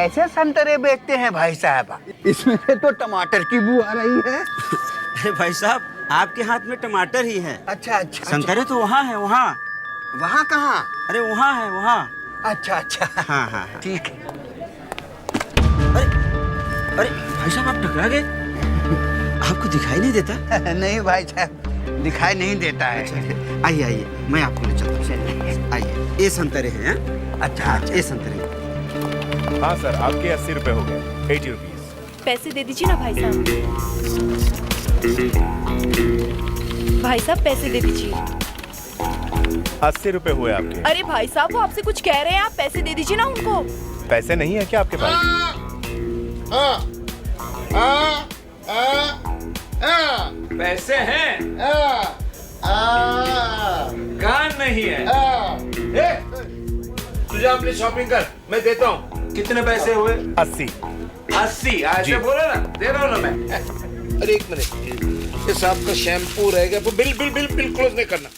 कैसे संतरे बेचते हैं भाई साहब? इसमें से तो टमाटर की बू आ रही है। अरे भाई साहब, आपके हाथ में टमाटर ही है। अच्छा अच्छा। संतरे तो वहाँ है, वहाँ। वहाँ कहाँ? अरे वहाँ है, वहाँ। अच्छा अच्छा। हाँ हाँ हाँ। ठीक है। अरे अरे भाई साहब, आप टकरा गए? आपको दिखाई नहीं देता? नहीं भाई साहब, दिखाई नहीं देता है। आइए आइए, मैं आपको ले चलता हूँ। आइए, ये संतरे हैं। अच्छा अच्छा। ये संतरे। हाँ सर, आपके 80 रुपए हो गए। 80 रुपीज। पैसे दे दीजिए ना भाई साहब। भाई साहब पैसे दे दीजिए। 80 रुपए हुए आपके। अरे भाई साहब, वो आपसे कुछ कह रहे हैं, आप पैसे दे दीजिए ना उनको। पैसे नहीं है क्या आपके पास? पैसे हैं? कहाँ नहीं है? तुझे अपनी शॉपिंग कर, मैं देता हूँ। कितने पैसे हुए? 80। 80? ऐसे बोलो ना, दे रहा हूँ ना मैं। अरे एक मिनट, इस आपका शैम्पू रहेगा, bill bill bill bill close नहीं करना।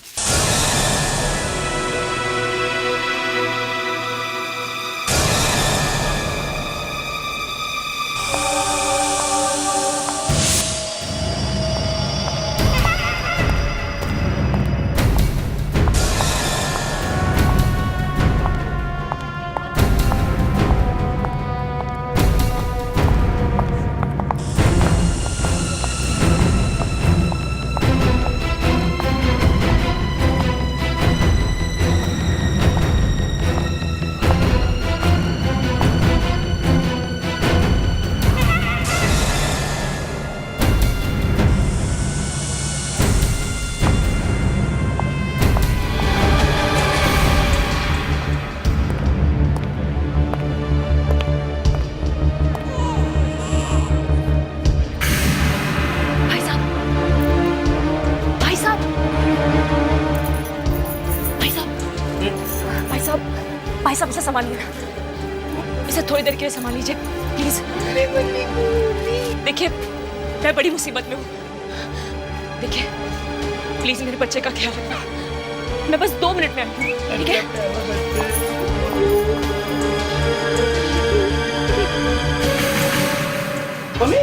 भाई साहब इसे संभालिए, इसे थोड़ी देर के लिए संभाल लीजिए प्लीज। देखिए मैं बड़ी मुसीबत में हूँ, देखिए प्लीज मेरे बच्चे का ख्याल रखना। मैं बस 2 मिनट में आती हूँ, ठीक है? मम्मी,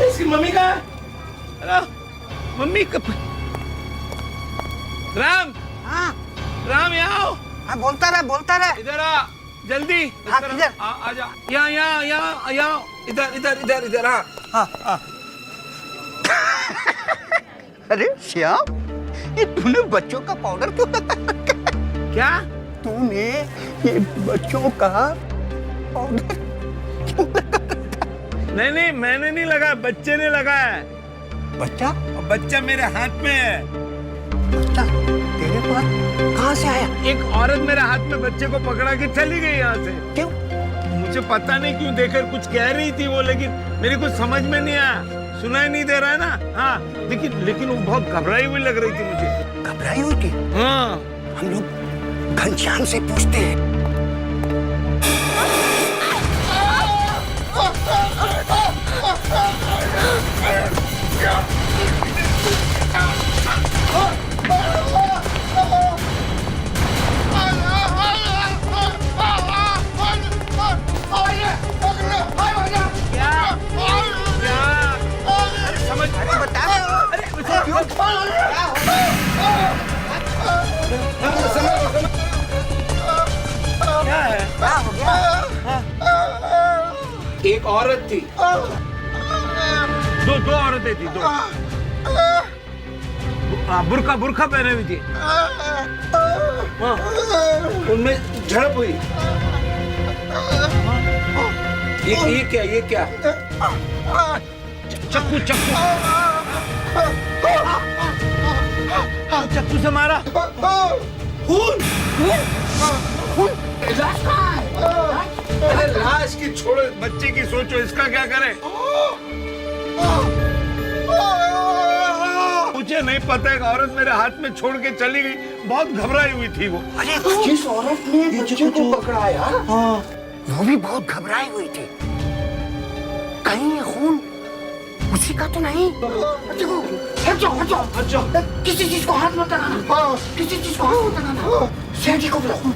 इसकी मम्मी कहाँ है? हेलो, मम्मी कब? राम, हाँ राम यहाँ आओ। हाँ, बोलता रहे। इधर आ, जल्दी। हाँ, किधर? आ जा। यहाँ, इधर। हाँ। अरे श्याम, ये तूने बच्चों का पाउडर क्यों लगा? क्या? तूने ये बच्चों का पाउडर क्यों लगा? नहीं, मैंने नहीं लगाया, बच्चे ने लगाया है। बच्चा? और बच्चा मेरे हाथ में है। बच्चा तेरे पास कहाँ से आया? एक औरत मेरे हाथ में बच्चे को पकड़ा के चली गई यहाँ से। क्यों? मुझे पता नहीं क्यों, देखकर कुछ कह रही थी वो, लेकिन मेरे कुछ समझ में नहीं आया। सुनाई नहीं दे रहा है ना? हाँ, लेकिन वो बहुत घबराई हुई लग रही थी मुझे। घबराई हुई थी? हाँ। हम लोग घनश्याम से पूछते हैं। एक औरत थी, दो औरतें थी, दो। बुर्का पहने हुई थी। उनमें झड़प हुई। ये क्या? चक्कू से मारा। खून। अरे लाश की छोड़ो, बच्चे की सोचो, इसका क्या करें? मुझे नहीं पता, एक औरत मेरे हाथ में छोड़ के चली गई, बहुत घबराई हुई थी वो। अरे जिस औरत ने बच्चे को पकड़ा यार, हाँ, वो भी बहुत घबराई हुई थी। कहीं ये खून उसी का तो नहीं? देखो, हट जाओ। किसी चीज को हाथ मत लगाना। किसी चीज को हाथ मत लगाना। सियाजी को बुलाओ।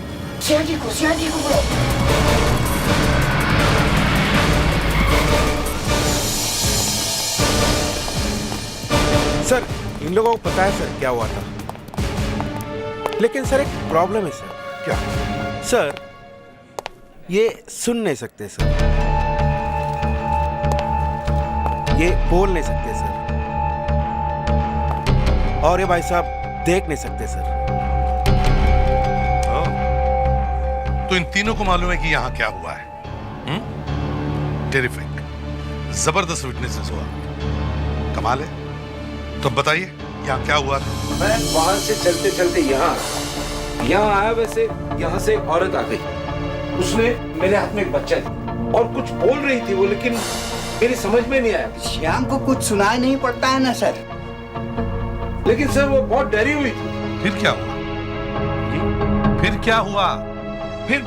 सर इन लोगों को पता है सर क्या हुआ था, लेकिन सर एक प्रॉब्लम है सर। क्या? सर ये सुन नहीं सकते सर, ये बोल नहीं सकते सर, और ये भाई साहब देख नहीं सकते सर। तो इन तीनों को मालूम है कि यहाँ क्या हुआ है? टेरिफिक, जबरदस्त विटनेसेस हुआ, कमाल है। तो बताइए यहाँ क्या हुआ था? मैं वहां से चलते चलते यहाँ आया, वैसे यहाँ से एक औरत आ गई, उसने मेरे हाथ में एक बच्चा दिया और कुछ बोल रही थी वो, लेकिन मेरी समझ में नहीं आया। श्याम को कुछ सुनाई नहीं पड़ता है ना सर? लेकिन सर वो बहुत डरी हुई थी। फिर क्या हुआ? फिर क्या हुआ? फिर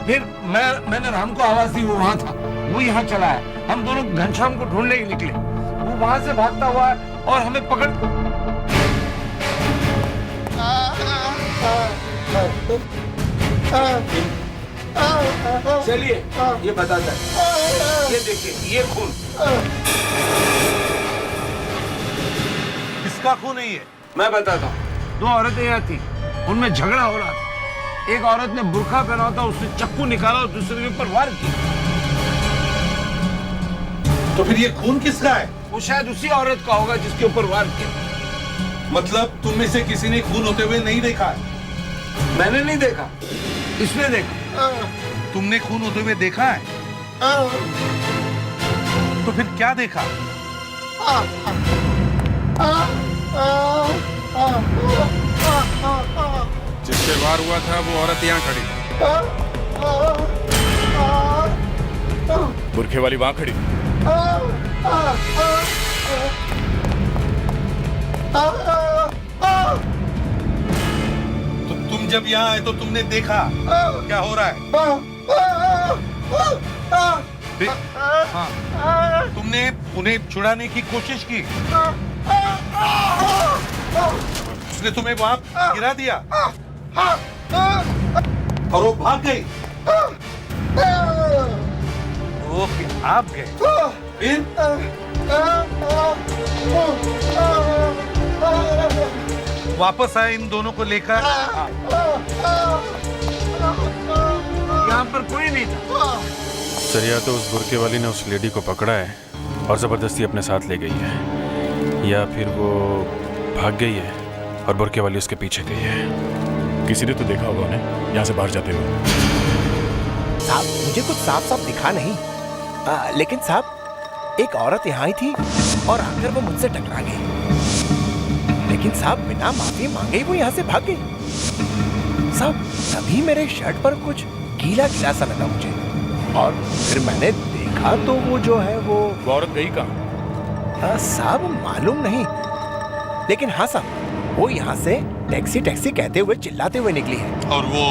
मैंने राम को आवाज दी, वो वहां था, वो यहाँ चला है। हम दोनों घनश्याम को ढूंढने के निकले, वो वहां से भागता हुआ है और हमें पकड़। चलिए ये बताता है, ये देखिए ये खून। किसका खून है ये? मैं बताता हूँ। दो औरतें यहाँ थी, उनमें झगड़ा हो रहा था। एक औरत ने बुर्का पहना था, उसने चाकू निकाला और दूसरे के ऊपर वार किया। तो फिर ये खून किसका है? वो शायद उसी औरत का होगा जिसके ऊपर वार किया। मतलब तुम में से किसी ने खून होते हुए नहीं देखा है? मैंने नहीं देखा, इसने देखा। तुमने खून होते हुए देखा है? तो फिर क्या देखा? जिससे वार हुआ था वो औरत यहाँ खड़ी, बुरखे वाली वहां खड़ी। तो तुम जब यहाँ आए तो तुमने देखा क्या हो रहा है? हाँ, तुमने उन्हें छुड़ाने की कोशिश की, उसने तुम्हें वहां गिरा दिया और वो भाग गई। ओके, आप गए, फिर वापस आए इन दोनों को लेकर। यहाँ पर कोई नहीं था। सर या तो उस बुरके वाली ने उस लेडी को पकड़ा है और जबरदस्ती अपने साथ ले गई है, या फिर वो भाग गई है और बुरके वाली उसके पीछे गई है। किसी ने तो देखा होगा उन्हें यहाँ से बाहर जाते हुए। साहब मुझे कुछ साफ साफ दिखा नहीं, लेकिन साहब एक औरत यहाँ ही थी और आकर वो मुझसे टकरा गई, लेकिन साहब बिना माफी मांगे ही वो यहाँ से भाग गई। साहब तभी मेरे शर्ट पर कुछ गीला गीला सा लगा मुझे, और फिर मैंने देखा तो वो जो है वो औरत गई कहाँ? साहब मालूम नहीं, लेकिन हाँ साहब वो यहाँ से टैक्सी टैक्सी कहते हुए चिल्लाते हुए निकली है। और वो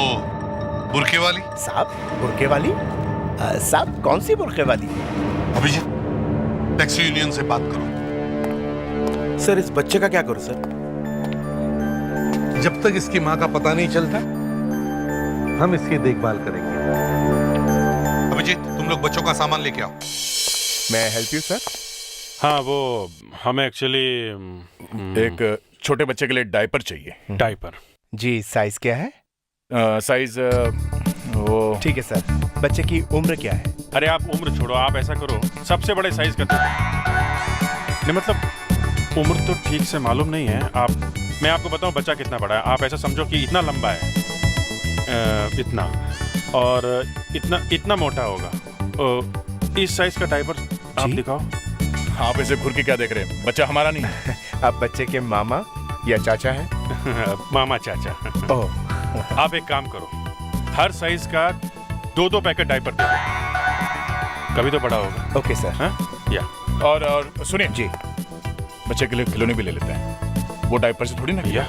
बुरके वाली? साहब बुरके वाली? साहब कौन सी बुरके वाली? अभिजीत, टैक्सी यूनियन से बात करो। सर इस बच्चे का क्या करूं सर? जब तक इसकी माँ का पता नहीं चलता हम इसकी देखभाल करेंगे। अभिजीत, तुम लोग बच्चों का सामान लेके आओ। मैं हेल्प यू सर? हाँ, वो हमें एक्चुअली एक छोटे बच्चे के लिए डायपर चाहिए। डायपर? जी, साइज क्या है? साइज वो ठीक है सर। बच्चे की उम्र क्या है? अरे आप उम्र छोड़ो, आप ऐसा करो सबसे बड़े साइज का नहीं, मतलब उम्र तो ठीक से मालूम नहीं है। मैं आपको बताऊं बच्चा कितना बड़ा है। आप ऐसा समझो कि इतना लंबा है, इतना, और इतना मोटा होगा। इस साइज का डायपर आप दिखाओ। आप ऐसे घुर के क्या देख रहे हैं? बच्चा हमारा नहीं है। आप बच्चे के मामा या चाचा हैं? मामा चाचा। ओह। आप एक काम करो, हर साइज का 2-2 पैकेट डायपर दे दो, कभी तो बड़ा होगा। Okay sir. हाँ? या और सुनिए जी, बच्चे के लिए खिलौने भी ले लेते हैं, वो डायपर से थोड़ी ना किया।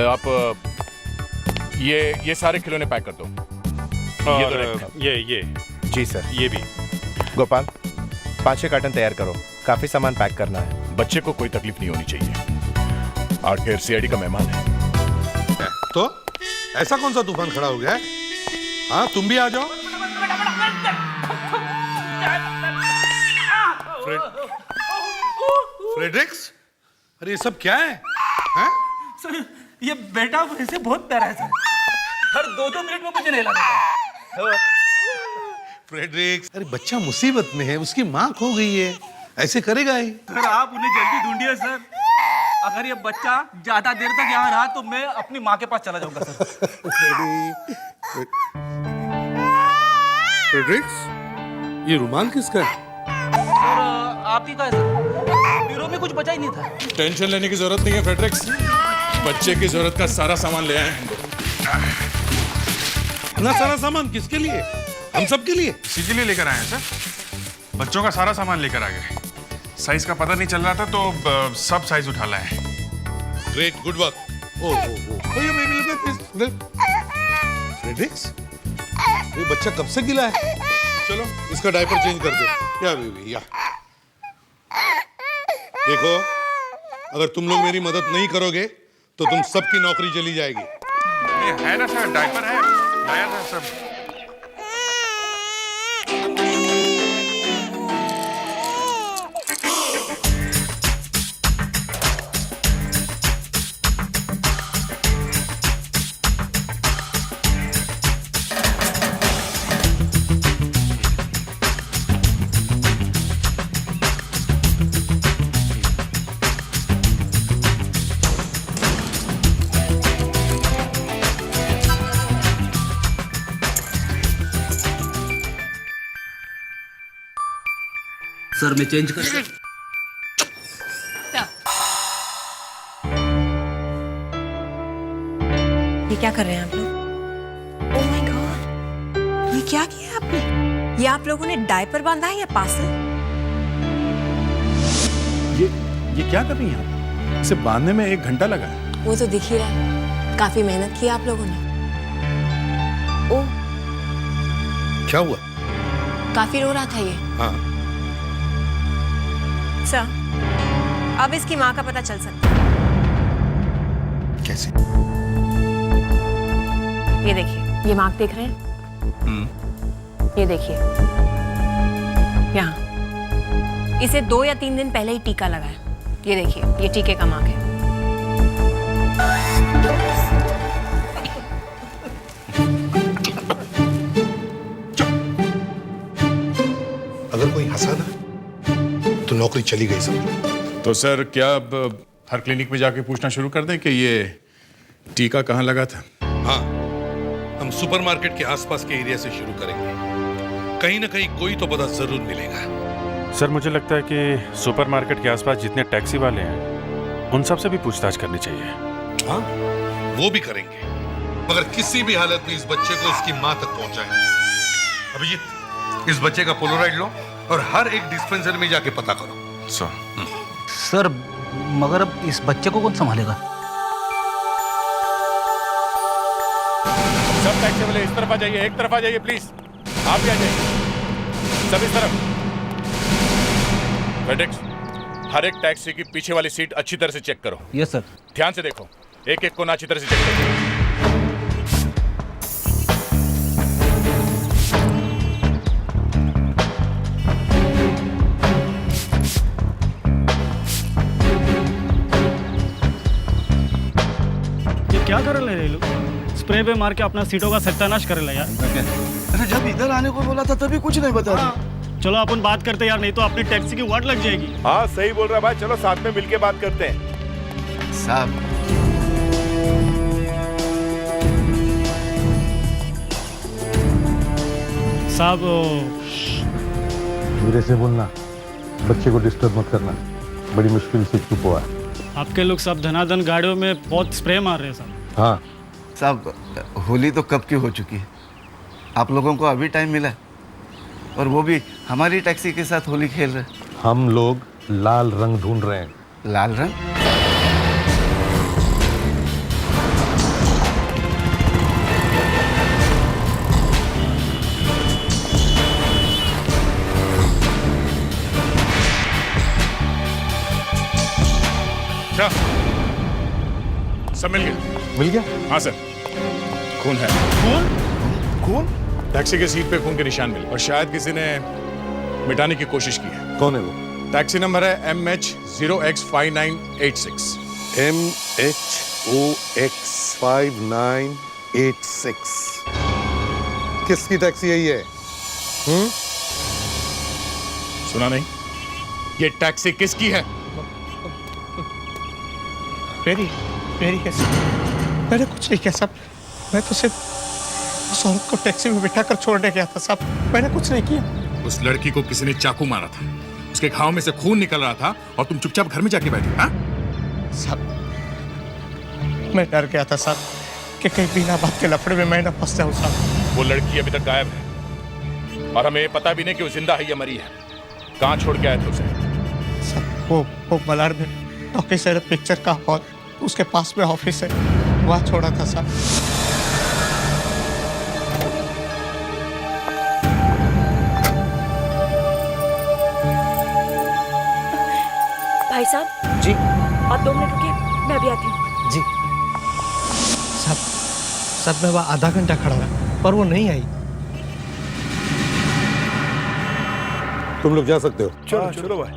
आप ये सारे खिलौने पैक कर दो। और ये जी सर। ये भी। गोपाल 5-6 कार्टन तैयार करो, काफी सामान पैक करना है। बच्चे को कोई तकलीफ नहीं होनी चाहिए। आखिर सीआईडी का मेहमान है। तो ऐसा कौन सा तूफान खड़ा हो गया है? हाँ, तुम भी आ जाओ। फ्रेडरिक्स, अरे ये सब क्या है? हैं? सर ये बेटा वैसे बहुत प्यारा है सर, हर 2-2 मिनट में मुझे नहला देता है। फ्रेडरिक, अरे बच्चा मुसीबत में है, उसकी माँ खो गई है, ऐसे करेगा ही। सर आप उन्हें जल्दी ढूंढिए सर, अगर ये बच्चा ज्यादा देर तक यहाँ रहा तो मैं अपनी माँ के पास चला जाऊंगा सर। फ्रेडरिक, ये रुमाल किसका है? सर आप ही का है सर, ब्यूरो में कुछ बचा ही नहीं था। टेंशन लेने की जरूरत नहीं है फ्रेडरिक्स, बच्चे की जरूरत का सारा सामान ले आए हैं। इतना सारा सामान किसके लिए? हम सब के लिए? इसी के लिए लेकर आए हैं सर, बच्चों का सारा सामान लेकर आ गए। साइज का पता नहीं चल रहा था तो सब साइज उठा लाए हैं। Great, good work. फ्रेडरिक्स, ये बच्चा कब से गिला है? चलो इसका डायपर चेंज कर दो। या बेबी या। देखो, अगर तुम लोग मेरी मदद नहीं करोगे तो तुम सबकी नौकरी चली जाएगी। है ना सर, डायपर है, लाया था सब। सर मैं चेंज कर ये क्या कर रहे हैं आप लोग? ओह माय गॉड, ये क्या किया है आपने? ये आप लोगों ने डायपर बांधा है या पार्सल? ये क्या कर रही हैं आप? इसे बांधने में 1 घंटा लगा है। वो तो दिख ही रहा है, काफी मेहनत की आप लोगों ने। ओह, क्या हुआ? काफी रो रहा था ये। हाँ। सर, अब इसकी माँ का पता चल सकता है। कैसे? ये देखिए, ये मार्क देख रहे हैं? ये देखिए, यहाँ इसे 2 या 3 दिन पहले ही टीका लगा है। ये देखिए, ये टीके का मार्क है। अगर कोई हंसा ना तो नौकरी चली गई समझो। तो सर क्या अब हर क्लिनिक में जाके पूछना शुरू कर दें कि ये टीका कहाँ लगा था? हाँ, हम सुपरमार्केट के आसपास के एरिया से शुरू करेंगे। कहीं ना कहीं कोई तो पता जरूर मिलेगा। सर मुझे लगता है कि सुपरमार्केट के आसपास जितने टैक्सी वाले हैं उन सब से भी पूछताछ करनी चाहिए। हाँ, वो भी करेंगे, मगर किसी भी हालत में इस बच्चे को इसकी माँ तक पहुंचाएंगे। अभिजीत, इस बच्चे का पोलोराइड लो और हर एक डिस्पेंसरी में जाके पता करो। सर मगर अब इस बच्चे को कौन संभालेगा? सब टैक्सी वाले इस तरफ आ जाइए, एक तरफ आ जाइए प्लीज। आप भी आ जाइए, सब इस तरफ। फेडेक्स, हर एक टैक्सी की पीछे वाली सीट अच्छी तरह से चेक करो। Yes sir. ध्यान से देखो, एक एक कोना अच्छी तरह से चेक करो। क्या कर रहे लोग? स्प्रे पे मार के अपना सीटों का सत्यानाश कर रहे यार। अरे जब इधर आने को बोला था तभी कुछ नहीं बता रहा। चलो अपन बात करते यार, नहीं तो अपनी टैक्सी की वाट लग जाएगी। हाँ सही बोल रहा भाई, चलो साथ में मिलके बात करते हैं। साहब, धीरे से बोलना, बच्चे को डिस्टर्ब मत करना, बड़ी मुश्किल से चुप हुआ है। आपके लोग सब धनाधन गाड़ियों में बहुत स्प्रे मार रहे हैं साहब। हाँ साहब, होली तो कब की हो चुकी है, आप लोगों को अभी टाइम मिला और वो भी हमारी टैक्सी के साथ होली खेल रहे। हम लोग लाल रंग ढूंढ रहे हैं। लाल रंग? क्या सब मिल गया? मिल गया? हाँ सर, खून है। कौन? कौन? टैक्सी के सीट पे खून के निशान मिले और शायद किसी ने मिटाने की कोशिश की है। कौन है वो? टैक्सी नंबर है MH0X5986। MHOX5986 किसकी टैक्सी है ये? सुना नहीं? ये टैक्सी किसकी है? मेरी है साहब। मैंने कुछ नहीं किया साहब। मैं तो सिर्फ उस औरत को टैक्सी में बिठा कर छोड़ने गया था साहब। मैंने कुछ नहीं किया। उस लड़की को किसी ने चाकू मारा था, उसके घाव में से खून निकल रहा था और तुम चुपचाप घर में जाके बैठे। हाँ साहब, मैं डर गया था साहब कि कहीं बिना बात के लफड़े में मैं न फंस जाऊं साहब। वो लड़की अभी तक गायब है और हमें ये पता भी नहीं कि वो जिंदा है या मरी है। कहाँ छोड़ के आए थे उसे? साहब, वो मलाड में टॉकी सर पिक्चर का हॉल, उसके पास में ऑफिस है, वहाँ छोड़ा था साहब। भाई साहब जी आप 2 मिनट रुकिए, मैं अभी आती हूँ। जी साहब, मैं वहाँ आधा घंटा खड़ा रहा पर वो नहीं आई। तुम लोग जा सकते हो। चलो भाई।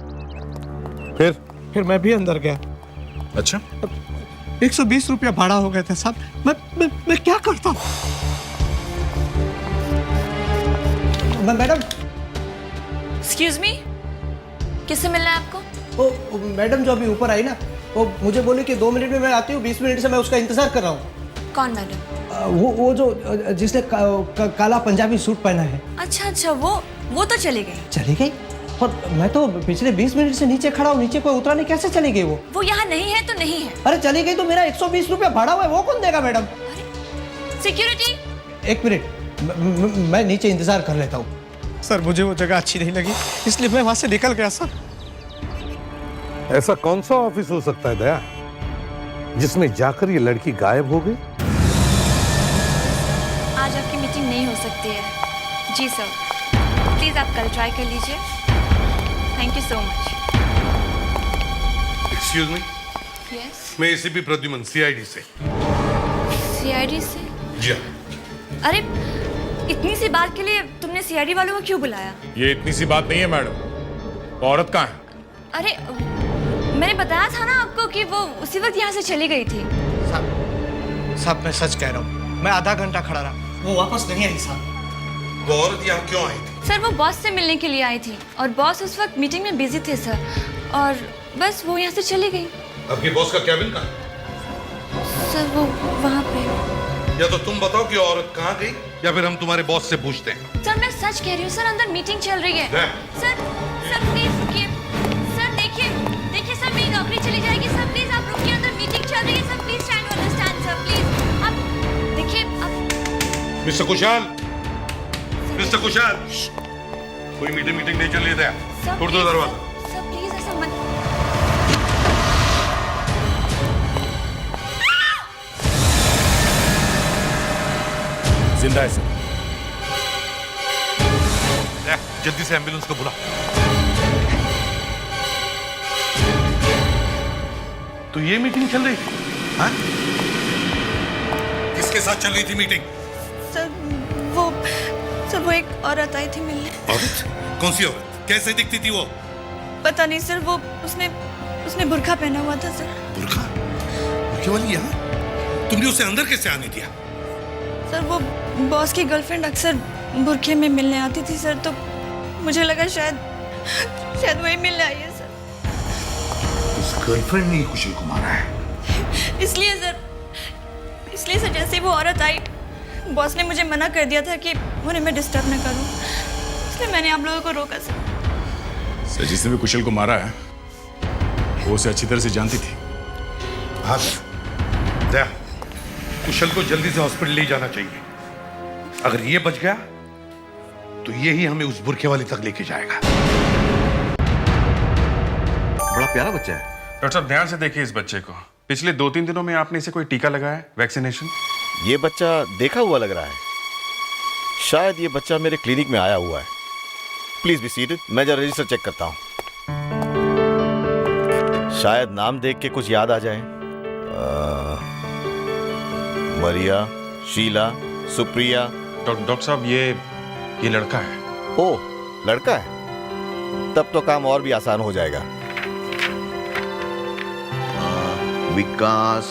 फिर मैं भी अंदर गया। अच्छा, 120 रुपया भाड़ा हो गए थे साहब। मैं क्या करता? मैडम। एक्सक्यूज मी, किससे मिलना है आपको? वो मैडम जो अभी ऊपर आई ना, वो मुझे बोले कि 2 मिनट में मैं आती हूँ, 20 मिनट से मैं उसका इंतजार कर रहा हूँ। कौन मैडम? वो जो जिसने काला पंजाबी सूट पहना है। अच्छा, वो तो चली गई। चली गई? और मैं तो पिछले 20 मिनट से नीचे खड़ा हूँ, नीचे कोई उतरा नहीं, कैसे चली गई वो? वो यहाँ नहीं है तो नहीं है। अरे चली गई तो मेरा 120 रुपया भाड़ा हुआ है, वो कौन देगा मैडम? सिक्योरिटी, 1 मिनट, मैं नीचे इंतजार कर लेता हूँ। सर, मुझे वो जगह अच्छी नहीं लगी, इसलिए मैं वहां से निकल गया सर। ऐसा कौन सा ऑफिस हो सकता है दया जिसमें जाकर ये लड़की गायब हो गई? आज आपकी मीटिंग नहीं हो सकती है। जी सर, प्लीज आप कल ट्राई कर लीजिए। Thank you so much. Excuse me, yes, मैं एसीपी प्रद्युमन, सीआईडी से। सीआईडी से? जी हाँ। अरे इतनी सी बात के लिए तुमने सीआईडी वालों को क्यों बुलाया? ये इतनी सी बात नहीं है मैडम। वो औरत कहाँ है? अरे मैंने बताया था ना आपको कि वो उसी वक्त यहाँ से चली गई थी। साहब, मैं सच कह रहा हूँ, मैं आधा घंटा खड़ा रहा, वो वापस नहीं आई साहब। वो औरत यहाँ क्यों आई थी? सर, वो बॉस से मिलने के लिए आई थी और बॉस उस वक्त मीटिंग में बिजी थे सर, और बस वो यहाँ से चली गई। आपके बॉस का कैबिन कहाँ है? सर, वो वहाँ पे। या तो तुम बताओ कि औरत कहाँ गई, या फिर हम तुम्हारे बॉस से पूछते हैं। सर, मैं सच कह रही हूँ सर, अंदर मीटिंग चल रही है। सर प्लीज रुकिए। सर देखिए सर, मेरी नौकरी चली जाएगी। सर प्लीज आप रुकिए, अंदर मीटिंग चल रही है। Sir please try to understand sir, please आप देखिए। मिस्टर कुशाल, मिस्टर कुशाल, कोई मीटिंग नहीं चल रही है। तोड़ दो दरवाजा। सर प्लीज ऐसा मत। जिंदा है सर। जल्दी से एम्बुलेंस को बुला। तो ये मीटिंग चल रही थी? हाँ? किसके साथ चल रही थी मीटिंग? सर वो एक औरत आई थी मिलने। औरत? कौन सी औरत? कैसे दिखती थी वो? पता नहीं सर, वो उसने बुर्का पहना हुआ था सर। बुर्का? बुर्के वाली यहाँ? तुमने उसे अंदर कैसे आने दिया? सर, वो बॉस की गर्लफ्रेंड अक्सर बुर्के में मिलने आती थी सर, तो मुझे लगा शायद वही मिलने आई है सर। उस गर्लफ्रेंड ने कुशल को मारा है? इसलिए सर जैसे वो औरत आई, बॉस ने मुझे मना कर दिया था कि उन्हें मैं डिस्टर्ब न करूं, इसलिए मैंने आप लोगों को रोका सर। जिसने भी कुशल को मारा है वो उसे अच्छी तरह से जानती थी। हाँ दया, कुशल को जल्दी से हॉस्पिटल ले जाना चाहिए। अगर ये बच गया तो ये ही हमें उस बुरखे वाले तक लेके जाएगा। बड़ा प्यारा बच्चा है। डॉक्टर साहब, ध्यान से देखिए इस बच्चे को। पिछले 2-3 दिनों में आपने इसे कोई टीका लगाया है, वैक्सीनेशन? ये बच्चा देखा हुआ लग रहा है। शायद ये बच्चा मेरे क्लिनिक में आया हुआ है। प्लीज बी सीटेड, मैं जरा रजिस्टर चेक करता हूं। शायद नाम देख के कुछ याद आ जाए। मरिया, शीला, सुप्रिया। डॉक्टर साहब, ये लड़का है। ओ, लड़का है? तब तो काम और भी आसान हो जाएगा। विकास,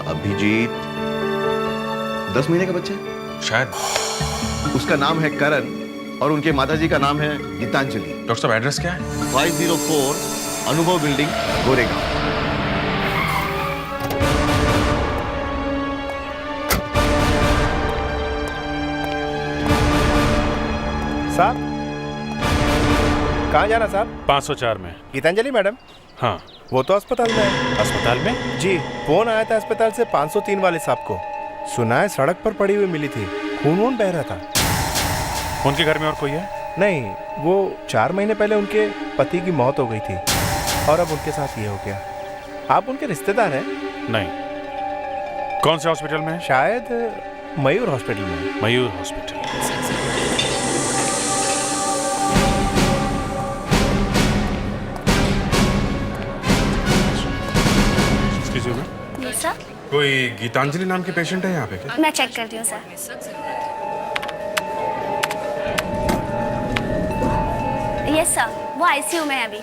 अभिजीत, 10 महीने का बच्चा है शायद। उसका नाम है करण और उनके माताजी का नाम है गीतांजलि। डॉक्टर साहब एड्रेस क्या है? 504 अनुभव बिल्डिंग, गोरेगांव। साहब कहाँ जाना साहब? 504 में। गीतांजलि मैडम? हाँ। वो तो अस्पताल में है। अस्पताल में? जी, फोन आया था अस्पताल से 503 वाले साहब को। सुना है सड़क पर पड़ी हुई मिली थी, खून वून बह रहा था। उनके घर में और कोई है? नहीं, वो 4 महीने पहले उनके पति की मौत हो गई थी और अब उनके साथ ये हो गया। आप उनके रिश्तेदार हैं? नहीं। कौन से हॉस्पिटल में? शायद मयूर हॉस्पिटल में। मयूर हॉस्पिटल। सर, कोई गीतांजलि नाम के पेशेंट है यहाँ पे क्या? मैं चेक करती हूँ सर। यस सर, वो आईसीयू में है अभी।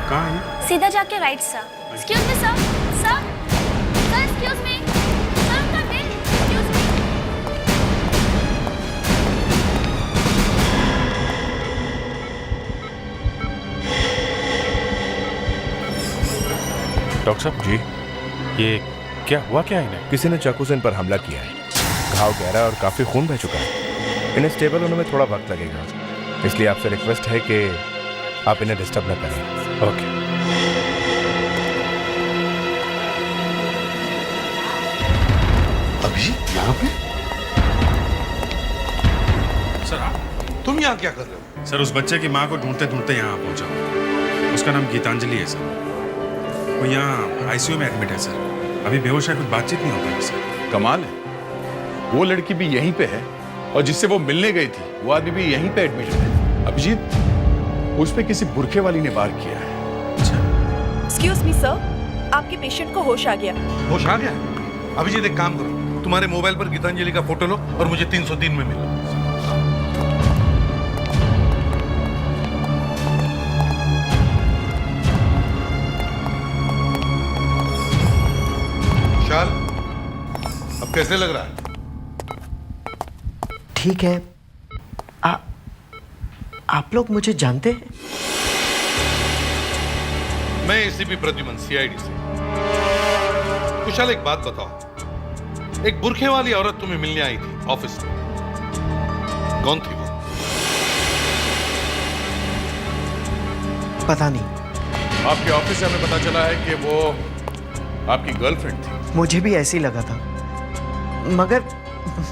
कहाँ है? सीधा जाके right sir. Excuse me sir, sir, sir excuse me, sir उनका बिल, एक्सक्यूज मी। डॉक्टर साहब जी, ये क्या हुआ क्या इन्हें? किसी ने चाकू से इन पर हमला किया है। घाव गहरा और काफी खून बह चुका है। इन्हें स्टेबल होने में थोड़ा वक्त लगेगा, इसलिए आपसे रिक्वेस्ट है कि आप इन्हें डिस्टर्ब न करें। ओके। अभी यहाँ पे? सर आप? तुम यहाँ क्या कर रहे हो? सर उस बच्चे की माँ को ढूंढते ढूंढते यहाँ पहुंचा। उसका नाम गीतांजलि है सर। वो यहाँ आईसीयू में एडमिट है सर। अभी बेहोश है, कुछ बातचीत नहीं हो पाई सर। कमाल है, वो लड़की भी यहीं पे है और जिससे वो मिलने गई थी वो आदमी भी यहीं पे एडमिट है। अभिजीत, उस पे किसी बुरखे वाली ने वार किया है। एक्सक्यूज मी सर, आपके पेशेंट को होश आ गया। होश आ गया? अभिजीत एक काम करो, तुम्हारे मोबाइल पर गीतांजलि का फोटो लो और मुझे 303 में मिलो। शाल, अब कैसे लग रहा है? ठीक है। आप लोग मुझे जानते हैं? मैं एसीपी प्रद्युमन, सीआईडी से। कुशाल एक बात बताओ, एक बुरखे वाली औरत तुम्हें मिलने आई थी ऑफिस में, कौन थी वो? पता नहीं। आपके ऑफिस से हमें पता चला है कि वो आपकी गर्लफ्रेंड थी। मुझे भी ऐसे ही लगा था,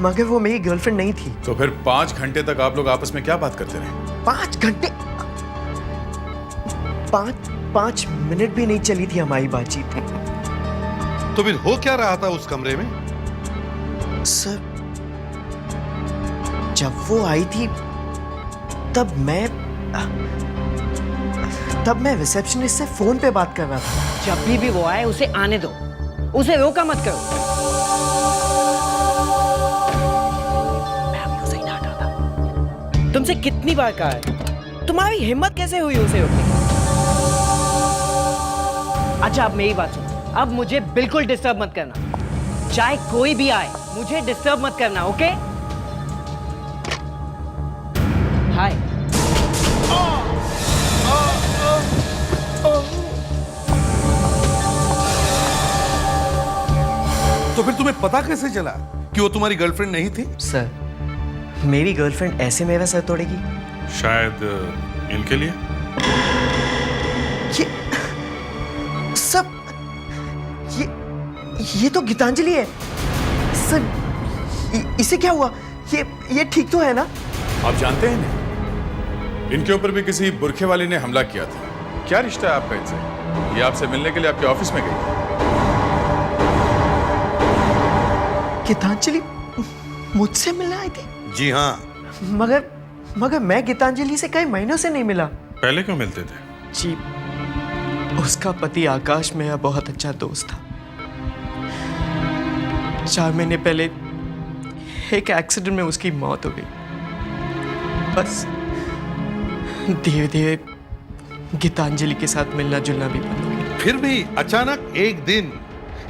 मगर वो मेरी गर्लफ्रेंड नहीं थी। तो फिर 5 घंटे तक आप लोग आपस में क्या बात करते रहे? 5 घंटे? 5 मिनट भी नहीं चली थी हमारी बातचीत। तो फिर हो क्या रहा था उस कमरे में? सर, जब वो आई थी तब मैं रिसेप्शनिस्ट से फोन पे बात कर रहा था। जब भी वो आए उसे आने दो, उसे रोका मत करो। तुमसे कितनी बार कहा है, तुम्हारी हिम्मत कैसे हुई उसे रोकने की? अच्छा अब मेरी बात सुनो, अब मुझे बिल्कुल डिस्टर्ब मत करना, चाहे कोई भी आए मुझे डिस्टर्ब मत करना, ओके? हाय। तो फिर तुम्हें पता कैसे चला कि वो तुम्हारी गर्लफ्रेंड नहीं थी? सर, मेरी गर्लफ्रेंड ऐसे मेरा सर तोड़ेगी? शायद इनके लिए। ये तो गीतांजलि है सर। इसे क्या हुआ? ये ठीक तो है ना? आप जानते हैं इन्हें? इनके ऊपर भी किसी बुरखे वाली ने हमला किया था। क्या रिश्ता है आपका इनसे? ये आपसे मिलने के लिए आपके ऑफिस में गई। गीतांजलि मुझसे मिलने आई थी? जी हाँ। मगर मैं गीतांजलि से कई महीनों से नहीं मिला। पहले क्यों मिलते थे? जी, उसका पति आकाश मेरा बहुत अच्छा दोस्त था। 4 महीने पहले एक एक्सीडेंट में उसकी मौत हो गई। बस धीरे धीरे गीतांजलि के साथ मिलना जुलना भी बंद हो गया। फिर भी अचानक एक दिन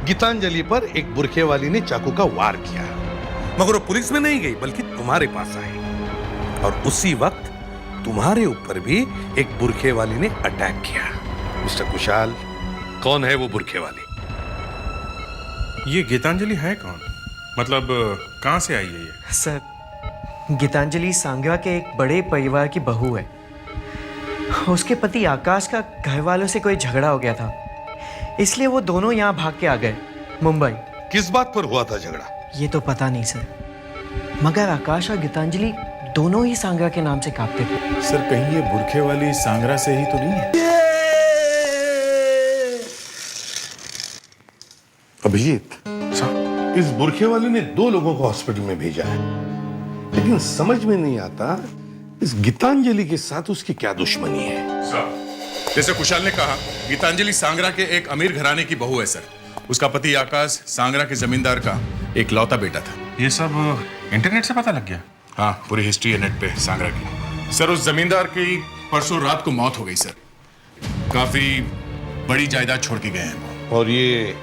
गीतांजलि पर एक बुरखे वाली ने चाकू का वार किया, मगर वो पुलिस में नहीं गई बल्कि तुम्हारे पास आई, और उसी वक्त तुम्हारे ऊपर भी एक बुरखे वाली ने अटैक किया। मिस्टर कुशाल, कौन है वो बुरखे वाली? ये गीतांजलि है कौन? मतलब कहां से आई है ये? सर, गीतांजलि सांगवा के एक बड़े परिवार की बहू है। उसके पति आकाश का घर वालों से कोई झगड़ा हो गया था, इसलिए वो दोनों यहाँ भाग के आ गए मुंबई। किस बात पर हुआ था झगड़ा? ये तो पता नहीं सर, मगर आकाश और गीतांजलि दोनों ही सांगरा के नाम से कांपते थे। सर कहीं ये बुरखे वाली सांगरा से ही तो नहीं है? अभिजीत, इस बुरखे वाले ने 2 लोगों को हॉस्पिटल में भेजा है, लेकिन समझ में नहीं आता इस गीतांजलि के साथ उसकी क्या दुश्मनी है। सर, जैसे कुशाल ने कहा, गीतांजलि सांगरा के एक अमीर घराने की बहू है सर। उसका पति आकाश सांगरा के जमींदार का एक लौता बेटा था। ये सब इंटरनेट से पता लग गया? हाँ, पूरी हिस्ट्री है नेट पे सांगरा की। सर, उस जमींदार की परसों रात को मौत हो गई सर। काफी बड़ी जायदाद छोड़ के गए हैं। और ये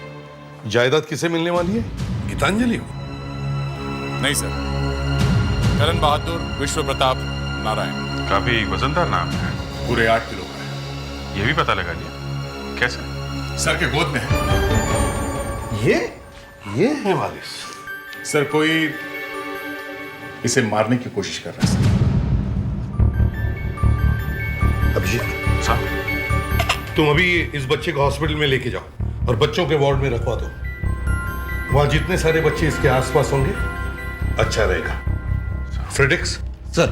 जायदाद किसे मिलने वाली है? गीतांजलि को? नहीं सर, करण बहादुर विश्व प्रताप नारायण। काफी वजनदार नाम है। पूरे 8 किलो का है। ये भी पता लगा लिया? कैसे? सर के गोद में है। ये है वारिस। सर, कोई इसे मारने की कोशिश कर रहा है सर। अभिजीत साहब, तुम अभी इस बच्चे को हॉस्पिटल में लेके जाओ और बच्चों के वार्ड में रखवा दो। वहां जितने सारे बच्चे इसके आसपास होंगे अच्छा रहेगा। फ्रेडिक्स सर,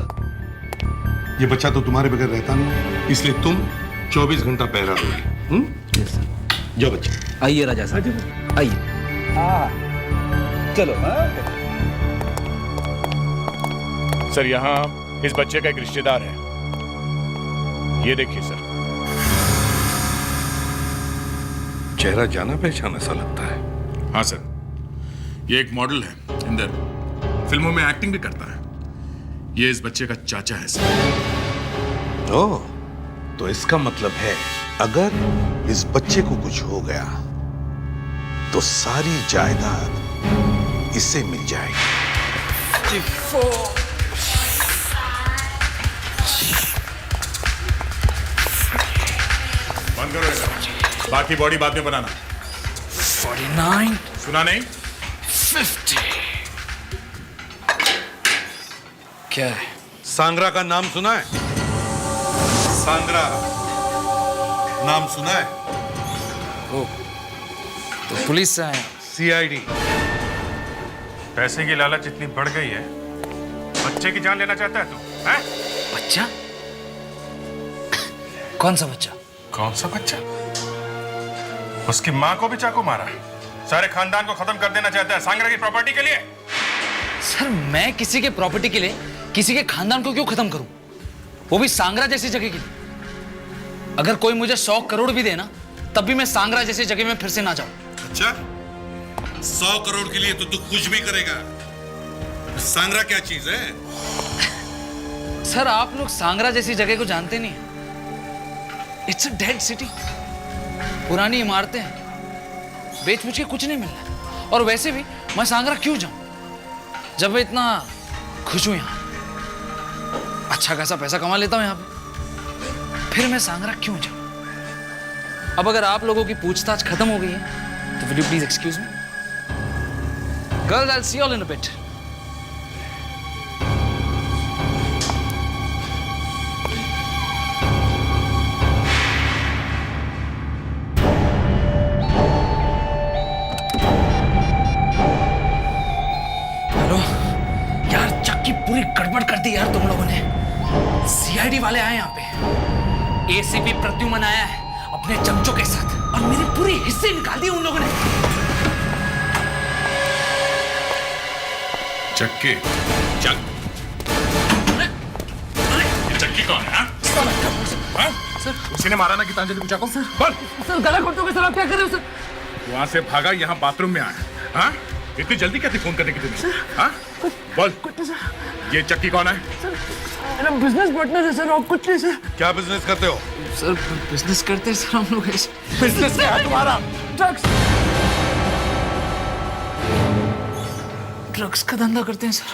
ये बच्चा तो तुम्हारे बगैर रहता नहीं, इसलिए तुम 24 घंटा पहरा दोगे। जाओ बच्चे। आइए राजा साहब, आइए। चलो। सर, यहाँ इस बच्चे का एक रिश्तेदार है, ये देखिए सर। चेहरा जाना पहचाना सा लगता है। हाँ सर, ये एक मॉडल है, इंदर, फिल्मों में एक्टिंग भी करता है। ये इस बच्चे का चाचा है सर। ओह, तो इसका मतलब है अगर इस बच्चे को कुछ हो गया तो सारी जायदाद इससे मिल जाएगी। बंद करो ऐसा, बाकी बॉडी बाद में बनाना। 49 सुना नहीं? 50 क्या है? सांगरा का नाम सुना है? सांगरा नाम सुना है? ओ, तो पुलिस से आया। CID। पैसे की लालच इतनी बढ़ गई है, बच्चे की जान लेना चाहता है तू? हैं? बच्चा? कौन सा बच्चा? कौन सा बच्चा? उसकी माँ को भी चाकू मारा, सारे खानदान को खत्म कर देना चाहता है सांगरा की प्रॉपर्टी के लिए। सर, मैं किसी के प्रॉपर्टी के लिए किसी के खानदान को क्यों खत्म करूं, वो भी सांगरा जैसी जगह के लिए। अगर कोई मुझे 100 करोड़ भी देना, तब भी मैं सांगरा जैसी जगह में फिर से ना जाऊं। अच्छा, 100 करोड़ के लिए तो तू कुछ भी करेगा। सांगरा क्या चीज है? सर, आप लोग सांगरा जैसी जगह को जानते नहीं। It's a dead city. पुरानी इमारतें हैं, बेच बुच के कुछ नहीं मिल रहा। और वैसे भी मैं सांगरा क्यों जाऊं जब मैं इतना खुश हूं यहाँ। अच्छा खासा पैसा कमा लेता हूं यहाँ पे, फिर मैं सांगरा क्यों जाऊं। अब अगर आप लोगों की पूछताछ खत्म हो गई है तो will you please excuse me? Girls, I will see you all in a bit. पूरी गड़बड़ कर दी यार तुम लोगों ने। CID वाले आए यहाँ पे, ACP प्रद्युमन आया है अपने चमचों के साथ, और मेरी पूरी हिस्से निकाल दी उन लोगों ने। चक्की, चल। ये चक्की कौन है? सर, उसी ने मारा ना गीतांजलि को चाकू? सर, गला घोटोगे सर, आप क्या कर रहे हो सर? वहां से भागा, यहाँ बाथरूम में आया। हाँ? इतनी जल्दी कैसे फोन करने की तुम्हें? हाँ? बोल। ये चक्की कौन है? मेरा बिजनेस पार्टनर है सर, और कुछ नहीं सर। क्या बिजनेस करते हो? सर बिजनेस करते हैं सर हम लोग ऐसे। बिजनेस क्या है तुम्हारा? ड्रग्स का धंधा करते हैं सर।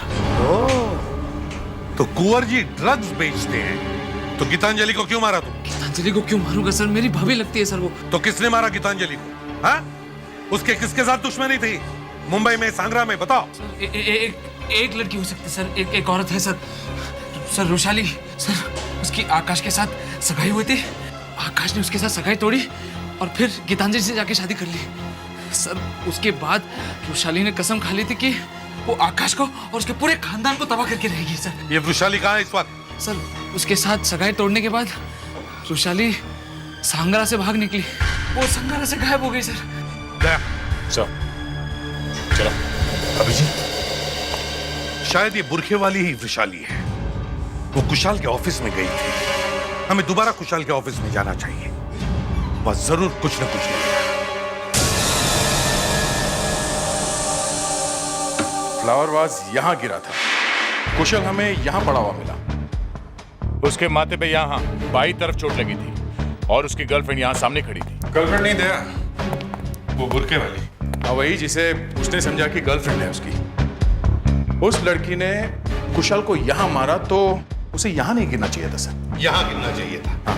तो कुंवर जी ड्रग्स बेचते हैं, तो गीतांजलि को क्यों मारा तुम? गीतांजलि को क्यों मारूंगा सर? मेरी भाभी लगती है सर वो। तो किसने मारा गीतांजलि को? हाँ? उसके किसके साथ दुश्मनी थी? मुंबई में, सांगरा में, बताओ। एक लड़की हो सकती है सर, एक औरत है सर। सर रुशाली सर, उसकी आकाश के साथ सगाई हुई थी। आकाश ने उसके साथ सगाई तोड़ी और फिर गीतांजलि से जाके शादी कर ली सर। उसके बाद रुशाली ने कसम खा ली थी कि वो आकाश को और उसके पूरे खानदान को तबाह करके रहेगी सर। ये रुशाली कहाँ है इस वक्त? सर उसके साथ सगाई तोड़ने के बाद रुशाली सांगरा से भाग निकली। वो सांगरा से गायब हो गई सर। चलो अभिजीत, शायद ये बुरखे वाली ही वैशाली है। वो कुशाल के ऑफिस में गई थी। हमें दोबारा कुशाल के ऑफिस में जाना चाहिए, वहां जरूर कुछ न कुछ मिलेगा। फ्लावर वाज यहाँ गिरा था, कुशल हमें यहाँ पड़ा हुआ मिला। उसके माथे पे यहाँ बाईं तरफ चोट लगी थी और उसकी गर्लफ्रेंड यहाँ सामने खड़ी थी। गर्लफ्रेंड नहीं दया, वो बुरके वाली। हाँ वही, जिसे उसने समझा कि गर्लफ्रेंड है उसकी। उस लड़की ने कुशल को यहाँ मारा तो उसे यहाँ नहीं गिरना चाहिए था सर। यहाँ गिरना चाहिए था। हाँ।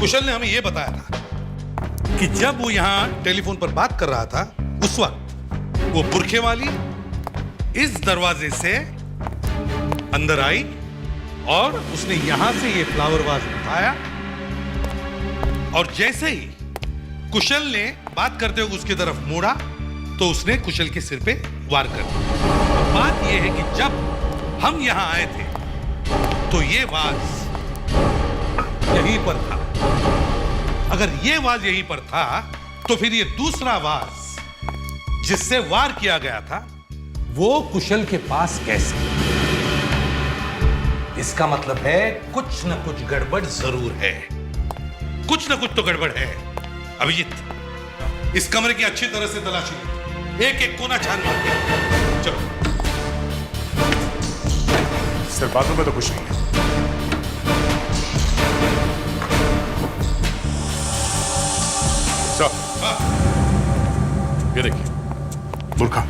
कुशल ने हमें यह बताया था कि जब वो यहाँ टेलीफोन पर बात कर रहा था, उस वक्त वो बुरखे वाली इस दरवाजे से अंदर आई और उसने यहां से ये फ्लावर वाज उठाया और जैसे ही कुशल ने बात करते हुए उसकी तरफ मोड़ा तो उसने कुशल के सिर पे वार कर दिया। बात यह है कि जब हम यहां आए थे तो ये वाज यहीं पर था। अगर ये वाज यहीं पर था तो फिर ये दूसरा वाज जिससे वार किया गया था वो कुशल के पास कैसे? इसका मतलब है कुछ न कुछ गड़बड़ जरूर है। कुछ न कुछ तो गड़बड़ है। अभिजीत, इस कमरे की अच्छी तरह से तलाशी लो, एक एक कोना छान मार के। चलो। सर बाथरूम में तो कुछ नहीं है। सर ये देखिए, बुरखा।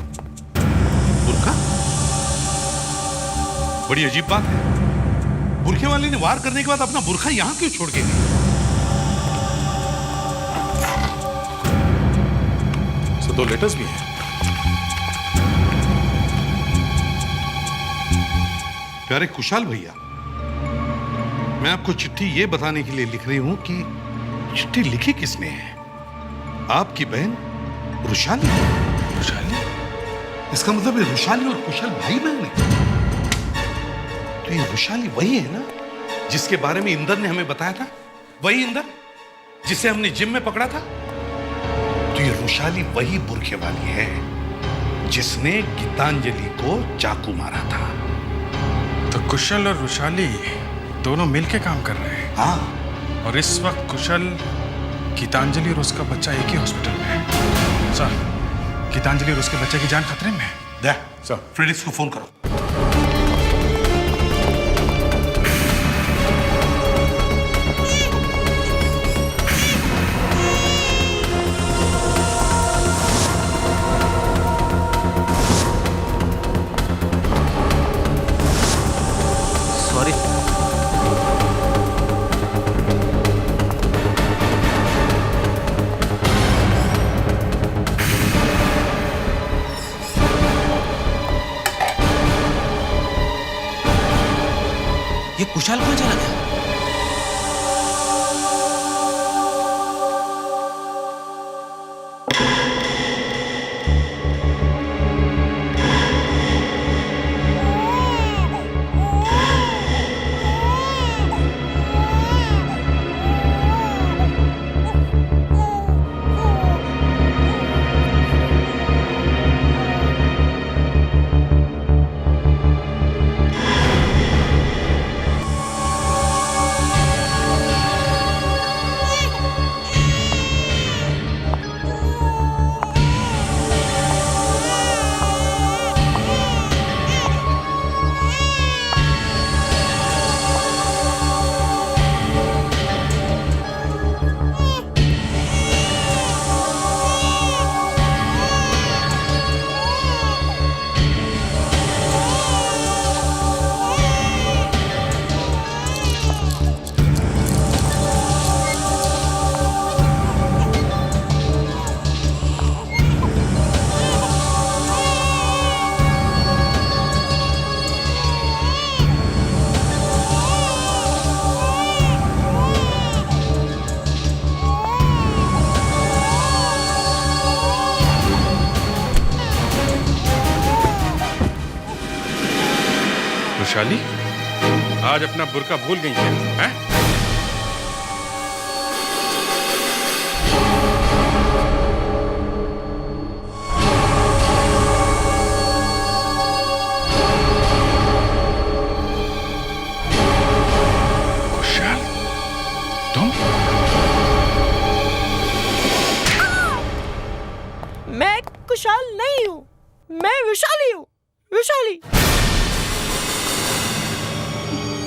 बुरखा? बड़ी अजीब बात है। बुरखे वाले ने वार करने के बाद अपना बुरखा यहां क्यों छोड़ के गई? सर 2 लेटर्स भी हैं। प्यारे कुशाल भैया, मैं आपको चिट्ठी ये बताने के लिए लिख रही हूं कि चिट्ठी लिखी किसने है? आपकी बहन रुशाली। रुशाली? इसका मतलब है रुशाली और कुशल भाई बहन है। तो ये रुशाली वही है ना जिसके बारे में इंदर ने हमें बताया था? वही इंदर जिसे हमने जिम में पकड़ा था? तो ये रुशाली वही बुरखे वाली है जिसने गीतांजलि को चाकू मारा था। तो कुशल और रुशाली दोनों मिलके काम कर रहे हैं। हाँ। और इस वक्त कुशल, गीतांजलि और उसका बच्चा एक ही हॉस्पिटल में है। सर, गीतांजलि और उसके बच्चे की जान खतरे में है। दे, सर फ्रेडिक्स को फोन करो। ये कुशाल कहाँ चला गया? खुशहाली, आज अपना बुर्का भूल गई हैं? खुशहाल, तुम? मैं खुशहाल नहीं हूँ, मैं वैशाली हूँ, वैशाली।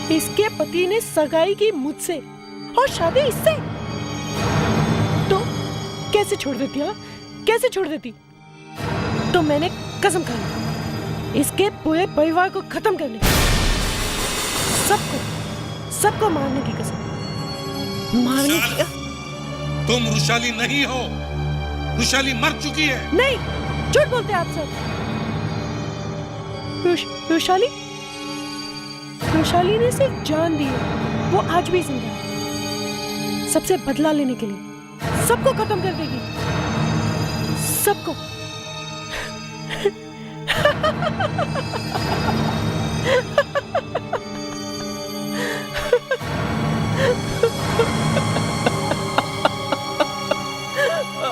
इसके पति ने सगाई की मुझसे और शादी इससे, तो कैसे छोड़ देती? हाँ, कैसे छोड़ देती? तो मैंने कसम खा ली इसके पूरे परिवार को खत्म करने की, सबको मारने की कसम, मारने की। तुम रुशाली नहीं हो, रुशाली मर चुकी है। नहीं, झूठ बोलते हैं आप सब। रुशाली, रुशाली ने सिर्फ जान दी है, वो आज भी जिंदा है। सबसे बदला लेने के लिए सबको खत्म कर देगी, सबको।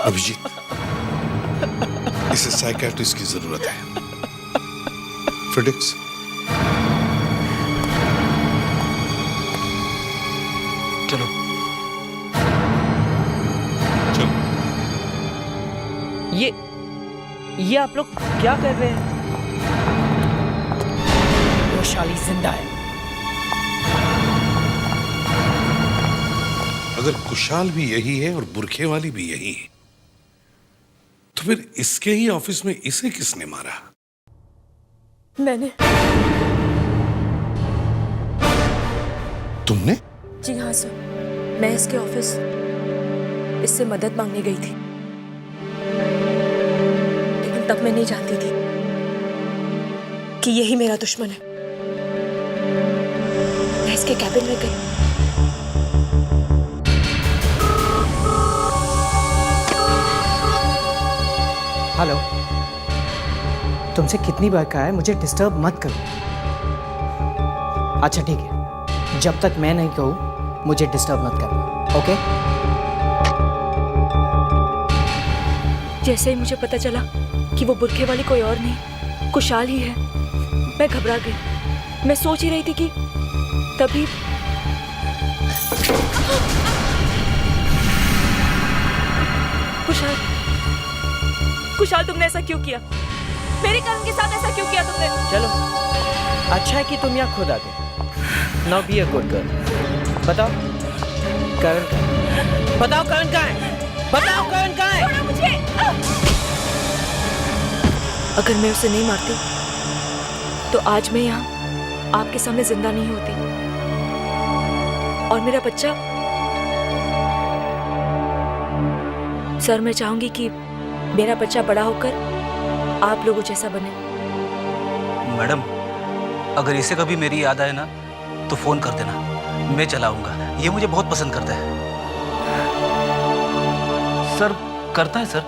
अभिजीत, इसे साइकियाट्रिस्ट की जरूरत है। फ्रेडिक्स, चलो चलो। ये आप लोग क्या कर रहे हैं? वैशाली जिंदा है। अगर कुशाल भी यही है और बुरखे वाली भी यही है, तो फिर इसके ही ऑफिस में इसे किसने मारा? मैंने। तुमने? जी हाँ सर, मैं इसके ऑफिस इससे मदद मांगने गई थी, लेकिन तब मैं नहीं जानती थी कि यही मेरा दुश्मन है। मैं इसके कैबिन में गई। हेलो, तुमसे कितनी बार कहा है मुझे डिस्टर्ब मत करो। अच्छा ठीक है, जब तक मैं नहीं कहूँ मुझे डिस्टर्ब मत करना, ओके? जैसे ही मुझे पता चला कि वो बुरखे वाली कोई और नहीं कुशाल ही है, मैं घबरा गई। मैं सोच ही रही थी कि तभी कुशाल, कुशाल तुमने ऐसा क्यों किया? मेरे करण के साथ ऐसा क्यों किया तुमने? चलो, अच्छा है कि तुम यहाँ खुद आ गए। Now be a good girl. बताओ करण कहाँ है? बताओ करण कहाँ है? बताओ करण कहाँ है? छोड़ो मुझे। अगर मैं उसे नहीं मारती तो आज मैं यहाँ आपके सामने जिंदा नहीं होती, और मेरा बच्चा। सर, मैं चाहूंगी कि मेरा बच्चा बड़ा होकर आप लोगों जैसा बने। मैडम, अगर इसे कभी मेरी याद आए ना तो फोन कर देना, मैं चलाऊंगा। ये मुझे बहुत पसंद करता है। सर, करता है सर।